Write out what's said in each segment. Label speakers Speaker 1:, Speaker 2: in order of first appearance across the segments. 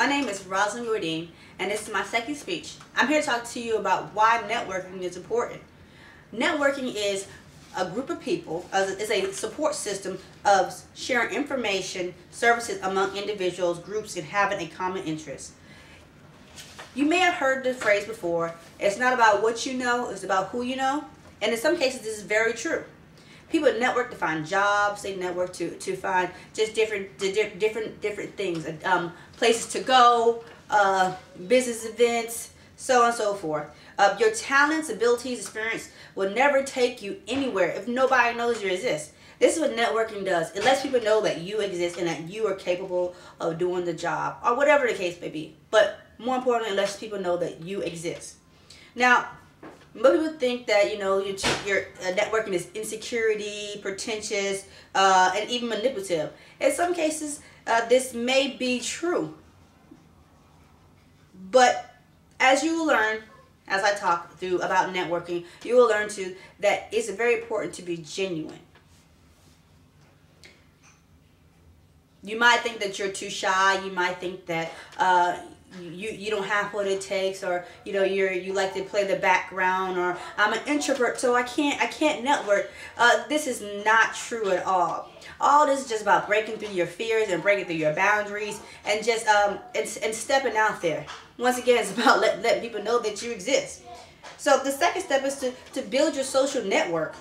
Speaker 1: name is Rosalind Jordan, and this is my second speech. I'm here to talk to you about why networking is important. Networking is a group of people, is a support system of sharing information, services among individuals, groups, and having a common interest. You may have heard the phrase before, it's not about what you know, it's about who you know. And in some cases, this is very true. People network to find jobs. They network to find just different things, places to go, business events, so on and so forth. Your talents, abilities, experience will never take you anywhere if nobody knows you exist. This is what networking does. It lets people know that you exist and that you are capable of doing the job, or whatever the case may be. But more importantly, it lets people know that you exist. Now, most people think that, your networking is insecurity, pretentious, and even manipulative. In some cases, this may be true. But as you will learn, as I talk through about networking, you will learn too that it's very important to be genuine. You might think that you're too shy. You might think that you don't have what it takes, or you like to play the background, or I'm an introvert so I can't network. This is not true at all. All this is just about breaking through your fears and breaking through your boundaries and just and stepping out there. Once again, it's about letting people know that you exist. So the second step is to build your social network.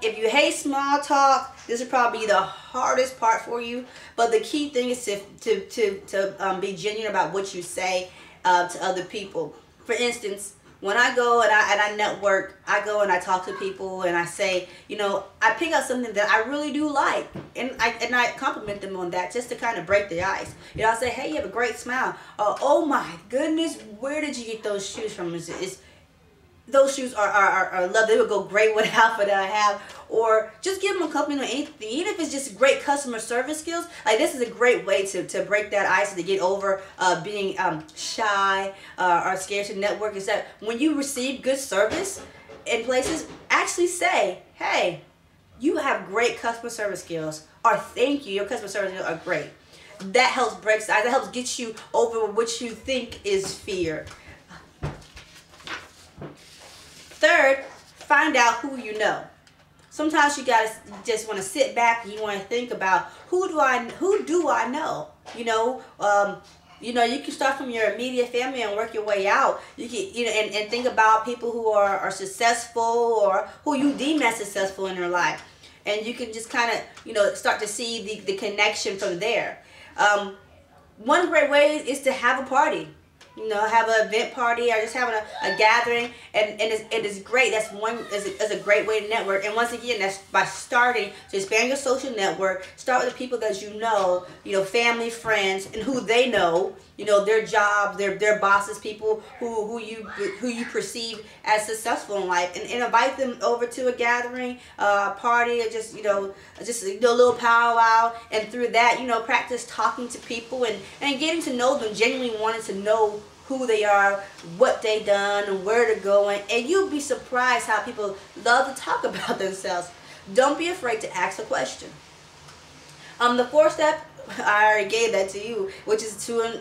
Speaker 1: If you hate small talk, this is probably the hardest part for you. But the key thing is to be genuine about what you say to other people. For instance, when I go and I network, I go and I talk to people and I say, I pick out something that I really do like, and I compliment them on that just to kind of break the ice. I say, hey, you have a great smile. Oh my goodness, where did you get those shoes from? Those shoes are love. They would go great with the outfit that I have. Or just give them a compliment on anything, even if it's just great customer service skills. Like, this is a great way to break that ice and to get over being shy or scared to network. Is that when you receive good service in places, actually say, hey, you have great customer service skills, or thank you, your customer service skills are great. That helps break the ice. That helps get you over what you think is fear. Third, find out who you know. Sometimes you just want to sit back and you want to think about who do I know. You can start from your immediate family and work your way out. You can and think about people who are successful or who you deem as successful in their life, and you can just kind of start to see the connection from there. One great way is to have a party. Have an event party, or just having a gathering, and it is great. That's a great way to network. And once again, that's by starting to expand your social network. Start with the people that you know, family, friends, and who they know, their jobs, their bosses, people who you perceive as successful in life, and invite them over to a gathering, party, or just a little powwow. And through that, practice talking to people and getting to know them, genuinely wanting to know who they are, what they done, and where they're going. And you'll be surprised how people love to talk about themselves. Don't be afraid to ask a question. The fourth step, I already gave that to you, which is to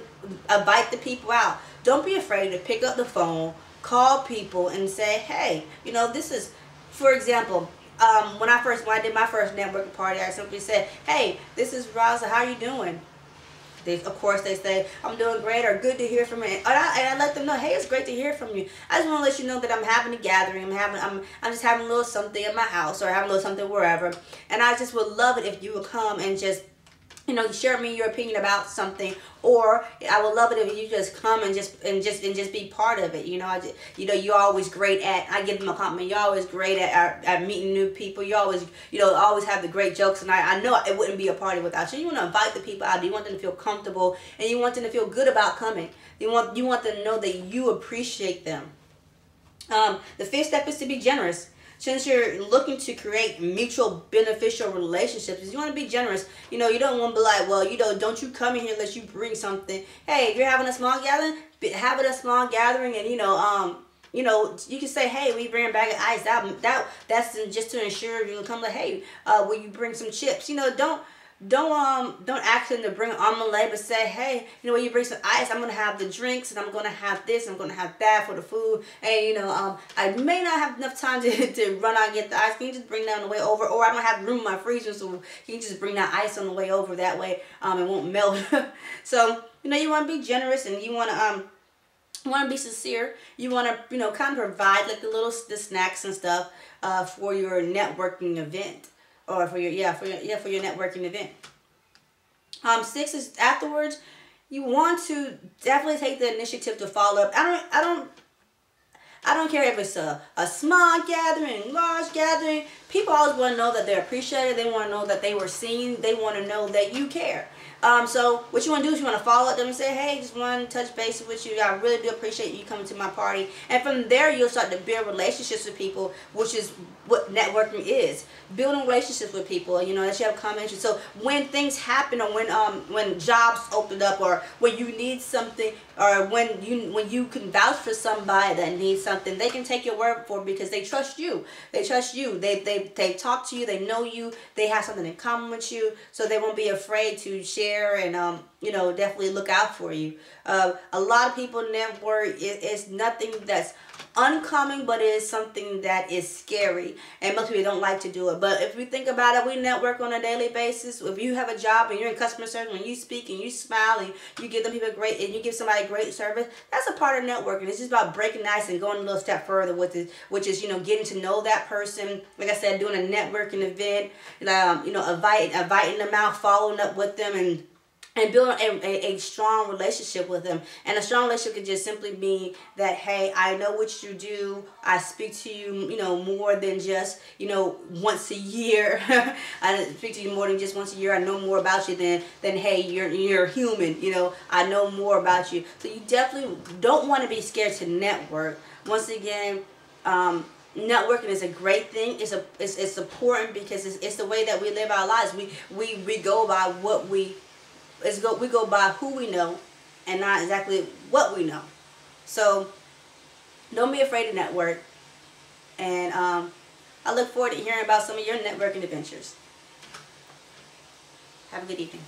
Speaker 1: invite the people out. Don't be afraid to pick up the phone, call people, and say, hey, this is, for example, when I did my first networking party, I simply said, hey, this is Rosa, how are you doing? Of course, they say, I'm doing great, or good to hear from you. And I let them know, hey, it's great to hear from you. I just want to let you know that I'm having a gathering. I'm just having a little something in my house, or having a little something wherever. And I just would love it if you would come and just share with me your opinion about something, or I would love it if you just come and just be part of it. You're always great at. I give them a compliment. You're always great at meeting new people. You always always have the great jokes, and I know it wouldn't be a party without you. You want to invite the people out. You want them to feel comfortable, and you want them to feel good about coming. You want them to know that you appreciate them. The fifth step is to be generous. Since you're looking to create mutual beneficial relationships, you want to be generous. You don't want to be like, well, don't you come in here unless you bring something. Hey, if you're having a small gathering, have it a small gathering, and you can say, hey, we bring a bag of ice. That's just to ensure you come like, hey, will you bring some chips? Don't don't ask them to bring an omelet, but say, hey, you know what, you bring some ice, I'm gonna have the drinks, and I'm gonna have this, I'm gonna have that for the food, and you know, I may not have enough time to run out and get the ice. Can you just bring that on the way over? Or I don't have room in my freezer, so can you just bring that ice on the way over? That way, it won't melt. So you know, you want to be generous, and you want to be sincere. You want to, you know, kind of provide like the snacks and stuff for your networking event, or for your networking event. 6 is afterwards. You want to definitely take the initiative to follow up. I don't care if it's a small gathering, large gathering. People always want to know that they're appreciated. They want to know that they were seen. They want to know that you care. So what you want to do is you want to follow up them and say, hey, just want to touch base with you. I really do appreciate you coming to my party. And from there, you'll start to build relationships with people, which is what networking is. Building relationships with people, you know, that you have common interests. So when things happen, or when jobs open up, or when you need something, or when you can vouch for somebody that needs something, they can take your word for it because they trust you. They trust you. They talk to you. They know you. They have something in common with you, so they won't be afraid to share and you know, definitely look out for you. A lot of people network. It's nothing that's uncommon, but it is something that is scary, and most people don't like to do it. But if we think about it, we network on a daily basis. If you have a job and you're in customer service, when you speak and you smile and you give them people great, and you give somebody great service, that's a part of networking. It's just about breaking the ice and going a little step further with it, which is, you know, getting to know that person. Like I said, doing a networking event, you know, inviting them out, following up with them, and building a strong relationship with them. And a strong relationship could just simply mean that, hey, I know what you do. I speak to you, you know, more than just, you know, once a year. I speak to you more than just once a year. I know more about you than hey, you're human. You know, I know more about you. So you definitely don't want to be scared to network. Once again, networking is a great thing. It's important because it's the way that we live our lives. We go by what we go by who we know, and not exactly what we know. So don't be afraid to network, and I look forward to hearing about some of your networking adventures. Have a good evening.